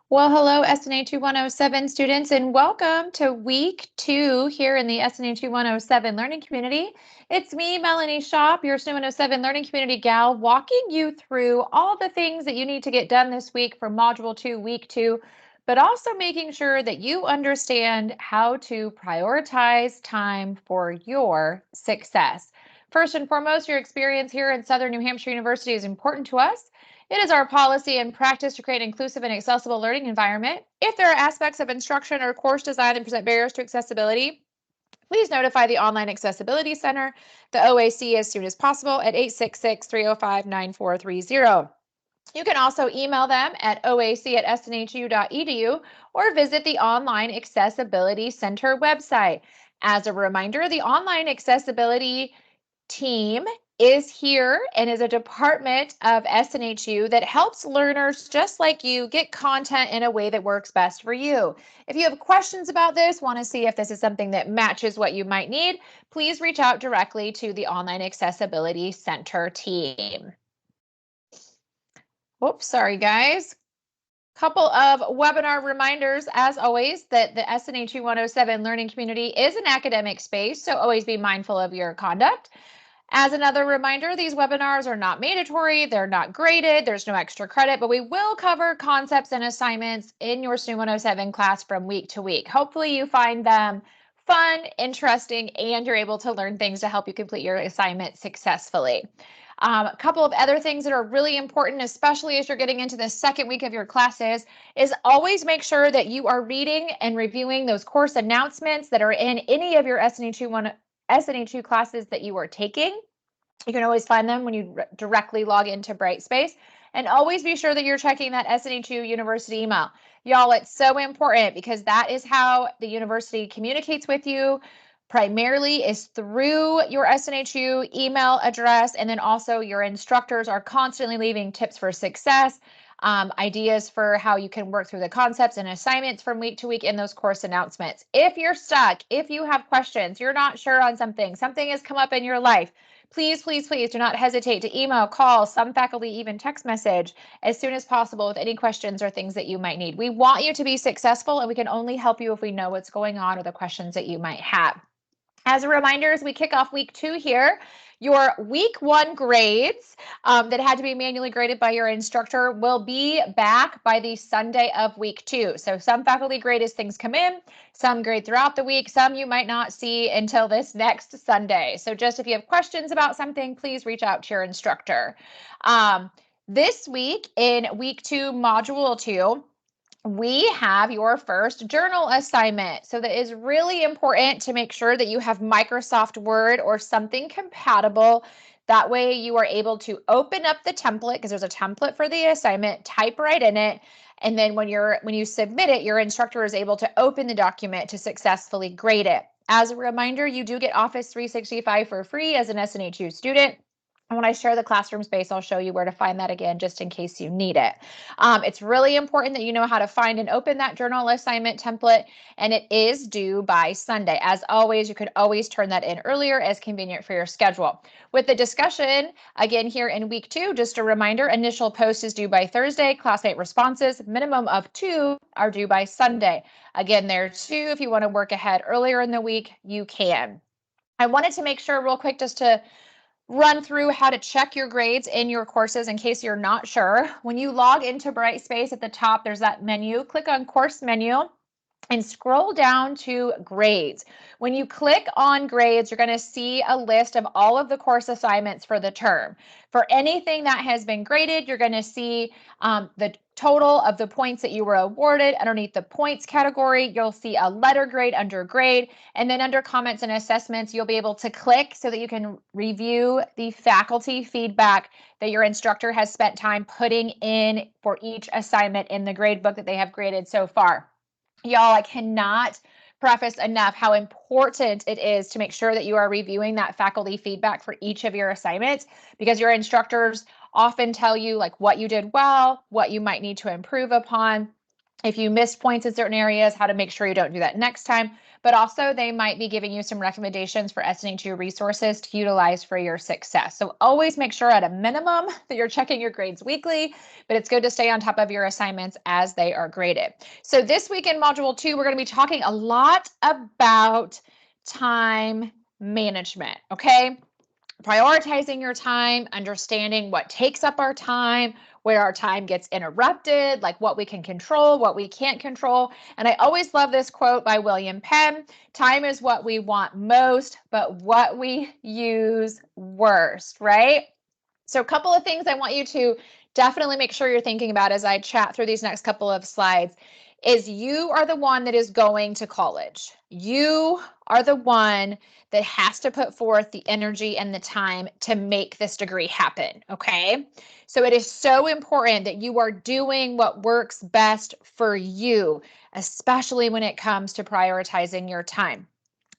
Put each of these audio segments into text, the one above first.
Well, hello, SNHU 107 students, and welcome to week 2 here in the SNHU 107 learning community. It's me, Melanie Shop, your SNHU 107 learning community gal, walking you through all the things that you need to get done this week for Module 2, week 2, but also making sure that you understand how to prioritize time for your success. First and foremost, your experience here in Southern New Hampshire University is important to us. It is our policy and practice to create an inclusive and accessible learning environment. If there are aspects of instruction or course design that present barriers to accessibility, please notify the Online Accessibility Center, the OAC, as soon as possible at 866-305-9430. You can also email them at oac@snhu.edu or visit the Online Accessibility Center website. As a reminder, the Online Accessibility team is here and is a department of SNHU that helps learners just like you get content in a way that works best for you. If you have questions about this, want to see if this is something that matches what you might need, please reach out directly to the Online Accessibility Center team. Oops, sorry guys. Couple of webinar reminders, as always, that the SNHU 107 learning community is an academic space, so always be mindful of your conduct. As another reminder, these webinars are not mandatory, they're not graded, there's no extra credit, but we will cover concepts and assignments in your SNHU 107 class from week to week. Hopefully you find them fun, interesting, and you're able to learn things to help you complete your assignment successfully. A couple of other things that are really important, especially as you're getting into the second week of your classes, is always make sure that you are reading and reviewing those course announcements that are in any of your SNHU classes that you are taking. You can always find them when you directly log into Brightspace, and always be sure that you're checking that SNHU University email. Y'all, it's so important because that is how the university communicates with you. Primarily is through your SNHU email address, and then also your instructors are constantly leaving tips for success, ideas for how you can work through the concepts and assignments from week to week in those course announcements. If you're stuck, if you have questions, you're not sure on something has come up in your life, please, please, please do not hesitate to email, call, some faculty even text message as soon as possible with any questions or things that you might need. We want you to be successful, and we can only help you if we know what's going on or the questions that you might have. As a reminder, as we kick off week 2 here, your week 1 grades that had to be manually graded by your instructor will be back by the Sunday of week 2. So some faculty grade as things come in, some grade throughout the week, some you might not see until this next Sunday. So just if you have questions about something, please reach out to your instructor. This week in week 2, module 2, we have your first journal assignment. So that is really important to make sure that you have Microsoft Word or something compatible. That way you are able to open up the template, because there's a template for the assignment, type right in it, and then when you submit it, your instructor is able to open the document to successfully grade it. As a reminder, you do get Office 365 for free as an SNHU student. And when I share the classroom space, I'll show you where to find that again, just in case you need it. It's really important that you know how to find and open that journal assignment template, and it is due by Sunday. As always, you could always turn that in earlier as convenient for your schedule. With the discussion, again, here in week 2, just a reminder, initial post is due by Thursday. Classmate responses, minimum of 2, are due by Sunday. Again, there too, if you want to work ahead earlier in the week, you can. I wanted to make sure real quick just to run through how to check your grades in your courses in case you're not sure. When you log into Brightspace, at the top, there's that menu. Click on course menu and scroll down to grades. When you click on grades, you're going to see a list of all of the course assignments for the term. For anything that has been graded, you're going to see the total of the points that you were awarded. Underneath the points category, you'll see a letter grade under grade, and then under comments and assessments, you'll be able to click so that you can review the faculty feedback that your instructor has spent time putting in for each assignment in the grade book that they have graded so far. Y'all, I cannot preface enough how important it is to make sure that you are reviewing that faculty feedback for each of your assignments, because your instructors often tell you like what you did well, what you might need to improve upon. if you missed points in certain areas, how to make sure you don't do that next time. But also they might be giving you some recommendations for SNHU resources to utilize for your success. So always make sure at a minimum that you're checking your grades weekly, but it's good to stay on top of your assignments as they are graded. So this week in Module 2, we're going to be talking a lot about time management, okay? Prioritizing your time, understanding what takes up our time, where our time gets interrupted, like what we can control, what we can't control. And I always love this quote by William Penn: time is what we want most, but what we use worst, right? So a couple of things I want you to definitely make sure you're thinking about as I chat through these next couple of slides is you are the one that is going to college. You are the one that has to put forth the energy and the time to make this degree happen, okay? So it is so important that you are doing what works best for you, especially when it comes to prioritizing your time.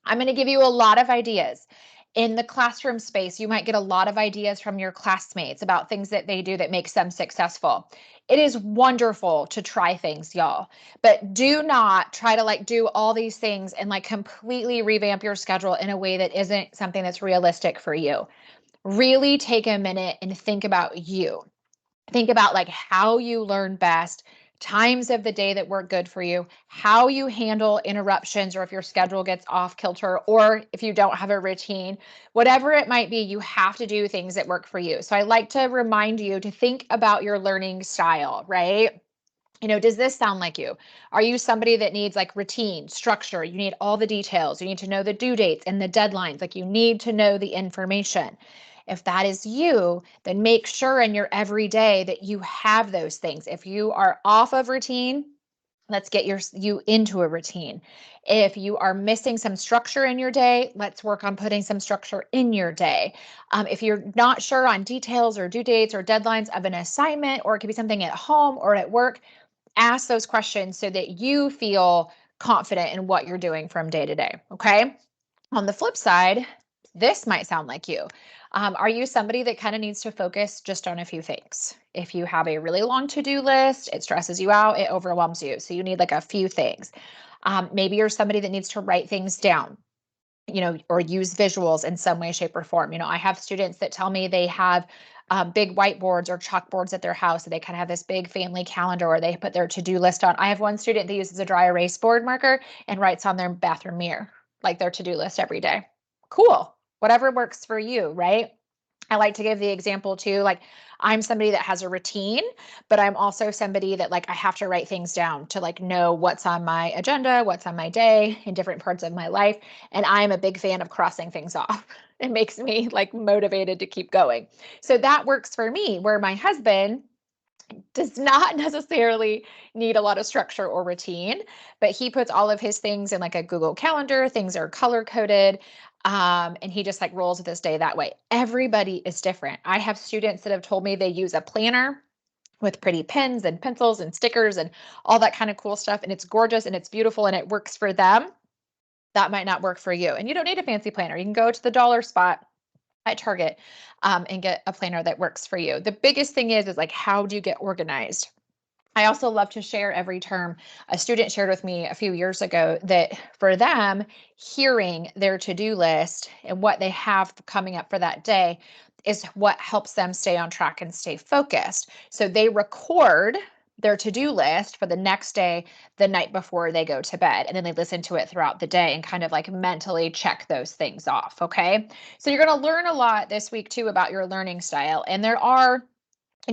I'm going to give you a lot of ideas. In the classroom space, you might get a lot of ideas from your classmates about things that they do that makes them successful. It is wonderful to try things, y'all, but do not try to do all these things and completely revamp your schedule in a way that isn't something that's realistic for you. Really take a minute and think about you. Think about how you learn best, times of the day that work good for you, how you handle interruptions, or if your schedule gets off kilter, or if you don't have a routine, whatever it might be, you have to do things that work for you. So I like to remind you to think about your learning style, right? Does this sound like you? Are you somebody that needs routine, structure? You need all the details. You need to know the due dates and the deadlines. You need to know the information. If that is you, then make sure in your everyday that you have those things. If you are off of routine, let's get you into a routine. If you are missing some structure in your day, let's work on putting some structure in your day. If you're not sure on details or due dates or deadlines of an assignment, or it could be something at home or at work, ask those questions so that you feel confident in what you're doing from day to day. Okay. On the flip side, this might sound like you. Are you somebody that kind of needs to focus just on a few things? If you have a really long to-do list, it stresses you out, it overwhelms you. So you need a few things. Maybe you're somebody that needs to write things down, or use visuals in some way, shape, or form. I have students that tell me they have big whiteboards or chalkboards at their house. So they kind of have this big family calendar where they put their to-do list on. I have one student that uses a dry erase board marker and writes on their bathroom mirror, their to-do list every day. Cool. Whatever works for you, right? I like to give the example too, I'm somebody that has a routine, but I'm also somebody that I have to write things down to know what's on my agenda, what's on my day in different parts of my life. And I'm a big fan of crossing things off. It makes me motivated to keep going. So that works for me, where my husband does not necessarily need a lot of structure or routine, but he puts all of his things in a Google Calendar. Things are color coded. And he just rolls with his day that way. Everybody is different. I have students that have told me they use a planner with pretty pens and pencils and stickers and all that kind of cool stuff. And it's gorgeous and it's beautiful and it works for them. That might not work for you. And you don't need a fancy planner. You can go to the dollar spot at Target and get a planner that works for you. The biggest thing is how do you get organized? I also love to share every term. A student shared with me a few years ago that for them, hearing their to-do list and what they have coming up for that day is what helps them stay on track and stay focused. So they record their to-do list for the next day the night before they go to bed, and then they listen to it throughout the day and kind of mentally check those things off. Okay. So you're going to learn a lot this week too about your learning style. And there are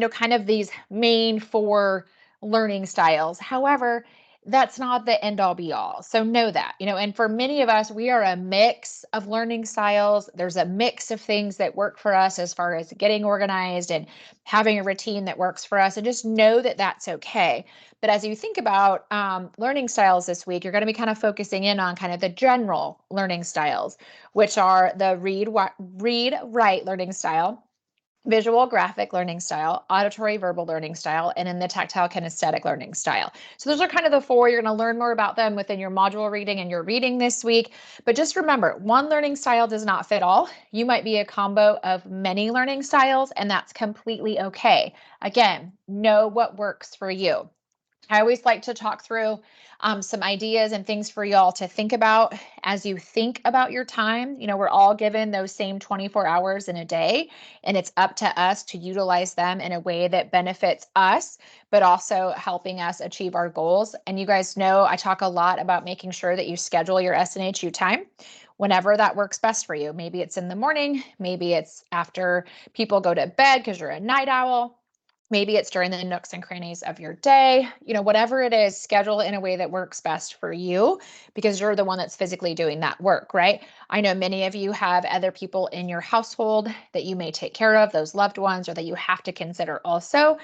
kind of these main four learning styles. However, that's not the end all be all. So know that, and for many of us, we are a mix of learning styles. There's a mix of things that work for us as far as getting organized and having a routine that works for us. And just know that that's okay. But as you think about learning styles this week, you're going to be kind of focusing in on kind of the general learning styles, which are the read, write learning style, visual graphic learning style, auditory verbal learning style, and then the tactile kinesthetic learning style. So those are kind of the four. You're going to learn more about them within your module reading and your reading this week. But just remember, one learning style does not fit all. You might be a combo of many learning styles, and that's completely okay. Again, know what works for you. I always like to talk through some ideas and things for y'all to think about as you think about your time. We're all given those same 24 hours in a day, and it's up to us to utilize them in a way that benefits us, but also helping us achieve our goals. And you guys know I talk a lot about making sure that you schedule your SNHU time whenever that works best for you. Maybe it's in the morning, maybe it's after people go to bed because you're a night owl. Maybe it's during the nooks and crannies of your day, whatever it is, schedule in a way that works best for you because you're the one that's physically doing that work, right? I know many of you have other people in your household that you may take care of, those loved ones, or that you have to consider also,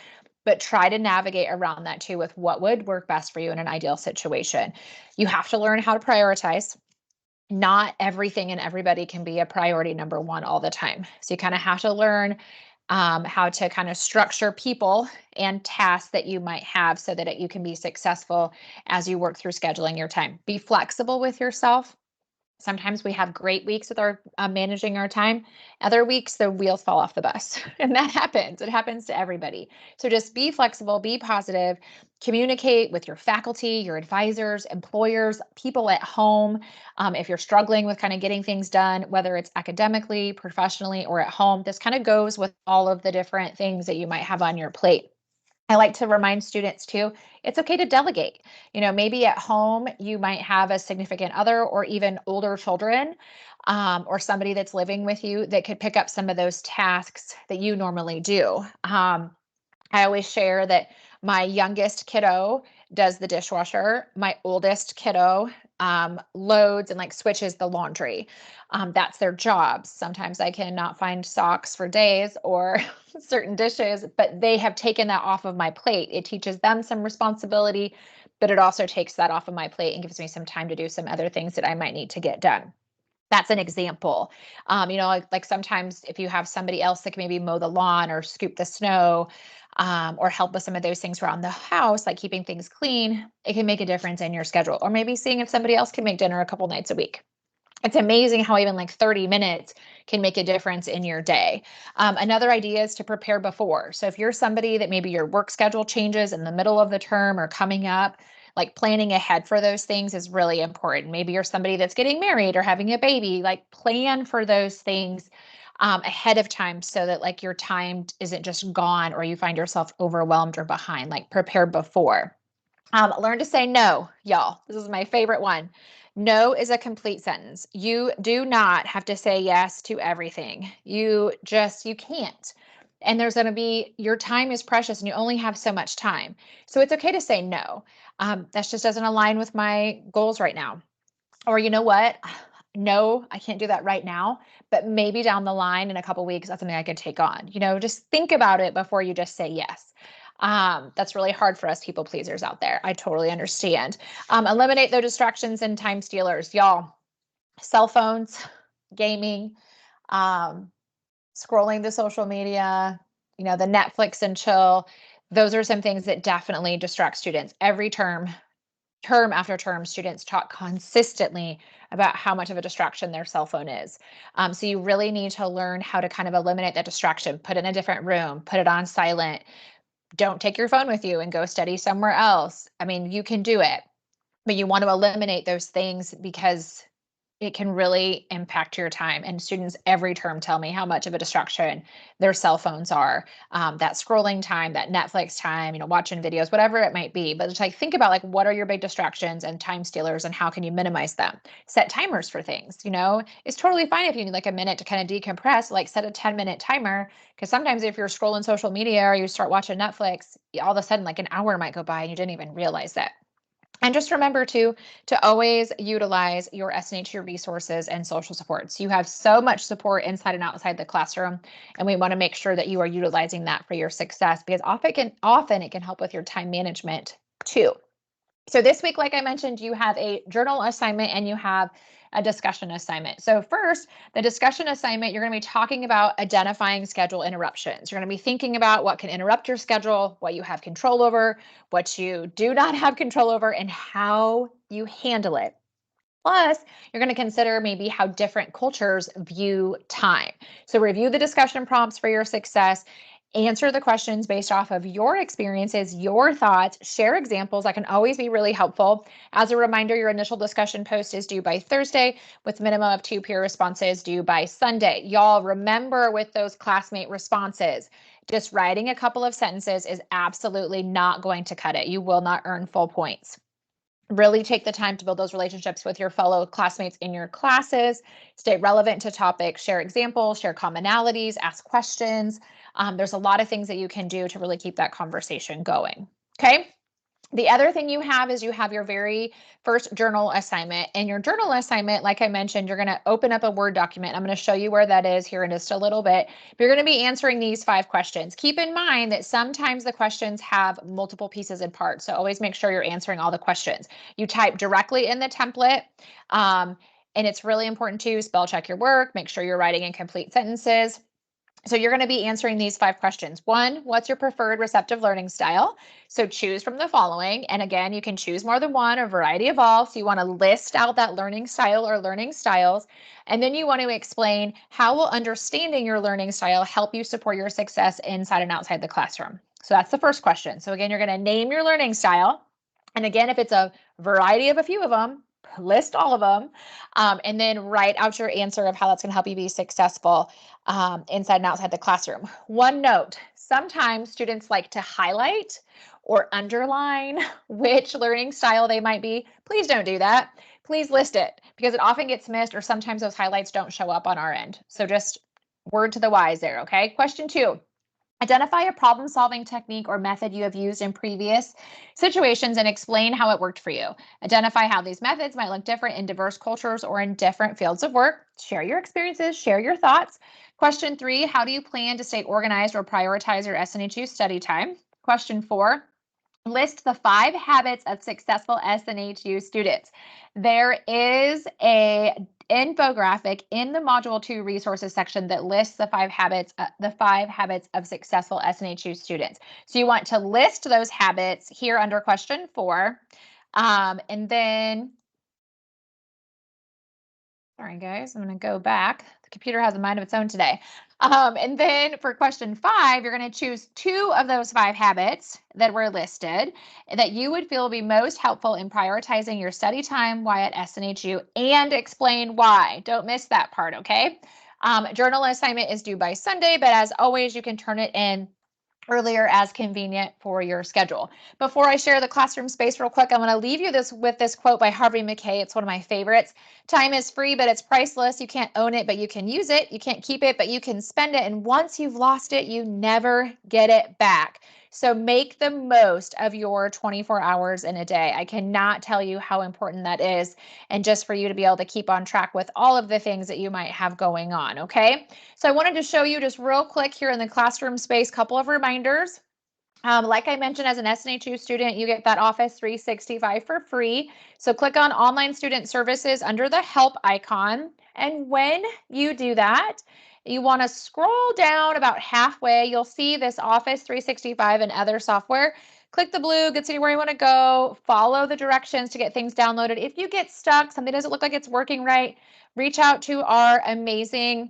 but try to navigate around that too with what would work best for you in an ideal situation. You have to learn how to prioritize. Not everything and everybody can be a priority number one all the time. So you kind of have to learn how to kind of structure people and tasks that you might have so that you can be successful as you work through scheduling your time. Be flexible with yourself. Sometimes we have great weeks with our managing our time. Other weeks, the wheels fall off the bus, and that happens. It happens to everybody. So just be flexible, be positive, communicate with your faculty, your advisors, employers, people at home. If you're struggling with kind of getting things done, whether it's academically, professionally, or at home, this kind of goes with all of the different things that you might have on your plate. I like to remind students too, it's okay to delegate. Maybe at home you might have a significant other or even older children, or somebody that's living with you that could pick up some of those tasks that you normally do. I always share that my youngest kiddo does the dishwasher. My oldest kiddo loads and switches the laundry. That's their jobs. Sometimes I cannot find socks for days or certain dishes, but they have taken that off of my plate. It teaches them some responsibility, but it also takes that off of my plate and gives me some time to do some other things that I might need to get done. That's an example. Like sometimes if you have somebody else that can maybe mow the lawn or scoop the snow, or help with some of those things around the house, like keeping things clean, it can make a difference in your schedule. Or maybe seeing if somebody else can make dinner a couple nights a week. It's amazing how even 30 minutes can make a difference in your day. Another idea is to prepare before. So if you're somebody that maybe your work schedule changes in the middle of the term or coming up, planning ahead for those things is really important. Maybe you're somebody that's getting married or having a baby, plan for those things ahead of time so that your time isn't just gone or you find yourself overwhelmed or behind. Prepare before. Learn to say no, y'all. This is my favorite one. No is a complete sentence. You do not have to say yes to everything. You can't. And there's going to be, your time is precious and you only have so much time. So it's okay to say no. That just doesn't align with my goals right now. Or you know what? No, I can't do that right now, but maybe down the line in a couple weeks, that's something I could take on. Just think about it before you just say yes. That's really hard for us people pleasers out there. I totally understand. Eliminate those distractions and time stealers, y'all. Cell phones, gaming, scrolling the social media, the Netflix and chill. Those are some things that definitely distract students. Every term after term, students talk consistently about how much of a distraction their cell phone is. So you really need to learn how to kind of eliminate that distraction, put it in a different room, put it on silent. Don't take your phone with you and go study somewhere else. I mean, you can do it, but you want to eliminate those things because it can really impact your time. And students every term tell me how much of a distraction their cell phones are. That scrolling time, that Netflix time, watching videos, whatever it might be. But just think about what are your big distractions and time stealers and how can you minimize them? Set timers for things. It's totally fine if you need a minute to kind of decompress, set a 10-minute timer. Because sometimes if you're scrolling social media or you start watching Netflix, all of a sudden an hour might go by and you didn't even realize it. And just remember to always utilize your SNHU resources and social supports. You have so much support inside and outside the classroom, and we want to make sure that you are utilizing that for your success because often it can help with your time management too. So this week, like I mentioned, you have a journal assignment and you have a discussion assignment. So first, the discussion assignment, you're going to be talking about identifying schedule interruptions. You're going to be thinking about what can interrupt your schedule, what you have control over, what you do not have control over, and how you handle it. Plus, you're going to consider maybe how different cultures view time. So review the discussion prompts for your success Answer the questions based off of your experiences, your thoughts, share examples. That can always be really helpful. As a reminder, your initial discussion post is due by Thursday with minimum of 2 peer responses due by Sunday. Y'all remember with those classmate responses, just writing a couple of sentences is absolutely not going to cut it. You will not earn full points. Really take the time to build those relationships with your fellow classmates in your classes, stay relevant to topics, share examples, share commonalities, ask questions. There's a lot of things that you can do to really keep that conversation going. Okay. The other thing you have is you have your very first journal assignment. And your journal assignment, like I mentioned, you're going to open up a Word document. I'm going to show you where that is here in just a little bit. But you're going to be answering these 5 questions. Keep in mind that sometimes the questions have multiple pieces and parts. So always make sure you're answering all the questions. You type directly in the template. And it's really important to spell check your work. Make sure you're writing in complete sentences. So you're going to be answering these 5 questions. 1, what's your preferred receptive learning style? So choose from the following. And again, you can choose more than one, a variety of all. So you want to list out that learning style or learning styles. And then you want to explain how will understanding your learning style help you support your success inside and outside the classroom? So that's the first question. So again, you're going to name your learning style. And again, if it's a variety of a few of them, list all of them, and then write out your answer of how that's going to help you be successful inside and outside the classroom. One note, sometimes students like to highlight or underline which learning style they might be. Please don't do that. Please list it because it often gets missed or sometimes those highlights don't show up on our end. So just word to the wise there, okay? Question 2. Identify a problem-solving technique or method you have used in previous situations and explain how it worked for you. Identify how these methods might look different in diverse cultures or in different fields of work. Share your experiences, share your thoughts. Question 3, how do you plan to stay organized or prioritize your SNHU study time? Question 4, list the 5 habits of successful SNHU students. There is a infographic in the module 2 resources section that lists the 5 habits of successful SNHU students. So you want to list those habits here under question 4. And then, sorry guys, I'm going to go back. The computer has a mind of its own today. And then for question 5, you're going to choose 2 of those 5 habits that were listed that you would feel will be most helpful in prioritizing your study time while at SNHU and explain why. Don't miss that part, okay? Journal assignment is due by Sunday, but as always, you can turn it in earlier as convenient for your schedule. Before I share the classroom space real quick, I'm going to leave you with this quote by Harvey Mackay. It's one of my favorites. Time is free, but it's priceless. You can't own it, but you can use it. You can't keep it, but you can spend it. And once you've lost it, you never get it back. So make the most of your 24 hours in a day. I cannot tell you how important that is. And just for you to be able to keep on track with all of the things that you might have going on. Okay. So I wanted to show you just real quick here in the classroom space, couple of reminders. Like I mentioned, as an SNHU student, you get that Office 365 for free. So click on Online Student Services under the Help icon. And when you do that, you want to scroll down about halfway. You'll see this Office 365 and other software. Click the blue, gets you where you want to go. Follow the directions to get things downloaded. If you get stuck, something doesn't look like it's working right, reach out to our amazing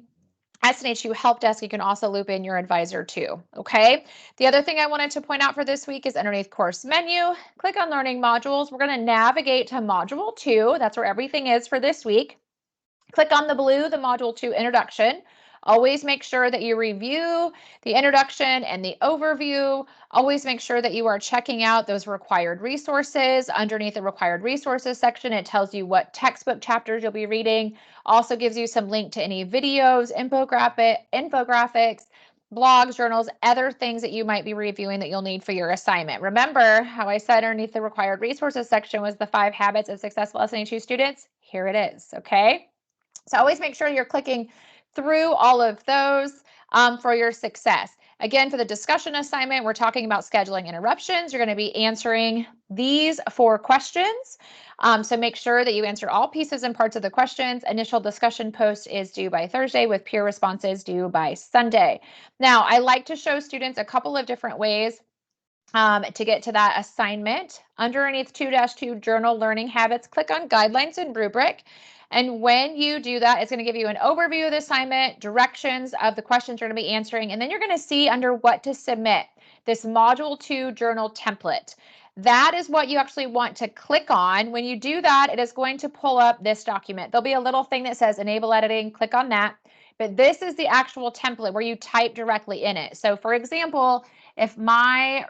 SNHU help desk. You can also loop in your advisor too, okay? The other thing I wanted to point out for this week is underneath course menu, click on learning modules. We're going to navigate to module 2. That's where everything is for this week. Click on the blue, the module 2 introduction. Always make sure that you review the introduction and the overview. Always make sure that you are checking out those required resources. Underneath the required resources section, it tells you what textbook chapters you'll be reading. Also gives you some link to any videos, infographics, blogs, journals, other things that you might be reviewing that you'll need for your assignment. Remember how I said underneath the required resources section was the 5 habits of successful SNHU students? Here it is, okay? So always make sure you're clicking through all of those for your success. Again, for the discussion assignment, we're talking about scheduling interruptions. You're going to be answering these 4 questions. So make sure that you answer all pieces and parts of the questions. Initial discussion post is due by Thursday with peer responses due by Sunday. Now, I like to show students a couple of different ways To get to that assignment, underneath 2-2 journal learning habits, click on guidelines and rubric. And when you do that, it's going to give you an overview of the assignment, directions of the questions you're going to be answering, and then you're going to see under what to submit this module 2 journal template. That is what you actually want to click on. When you do that, it is going to pull up this document. There'll be a little thing that says enable editing. Click on that. But this is the actual template where you type directly in it. So for example, if my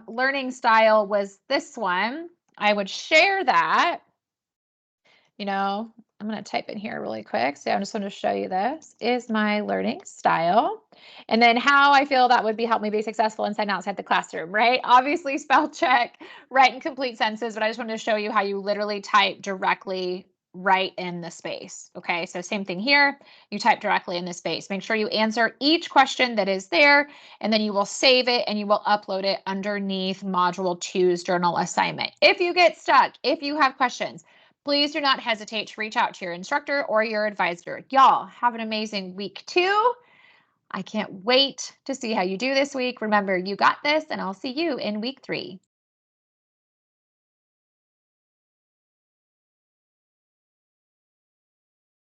learning style was this one, I would share that. I'm going to type in here really quick. So I just want to show you this is my learning style. And then how I feel that would help me be successful inside and outside the classroom, right? Obviously spell check, write and complete sentences, but I just wanted to show you how you literally type directly right in the space. Okay, so same thing here. You type directly in the space. Make sure you answer each question that is there, and then you will save it and you will upload it underneath Module 2's journal assignment. If you get stuck, if you have questions, please do not hesitate to reach out to your instructor or your advisor. Y'all have an amazing week 2. I can't wait to see how you do this week. Remember, you got this, and I'll see you in week 3.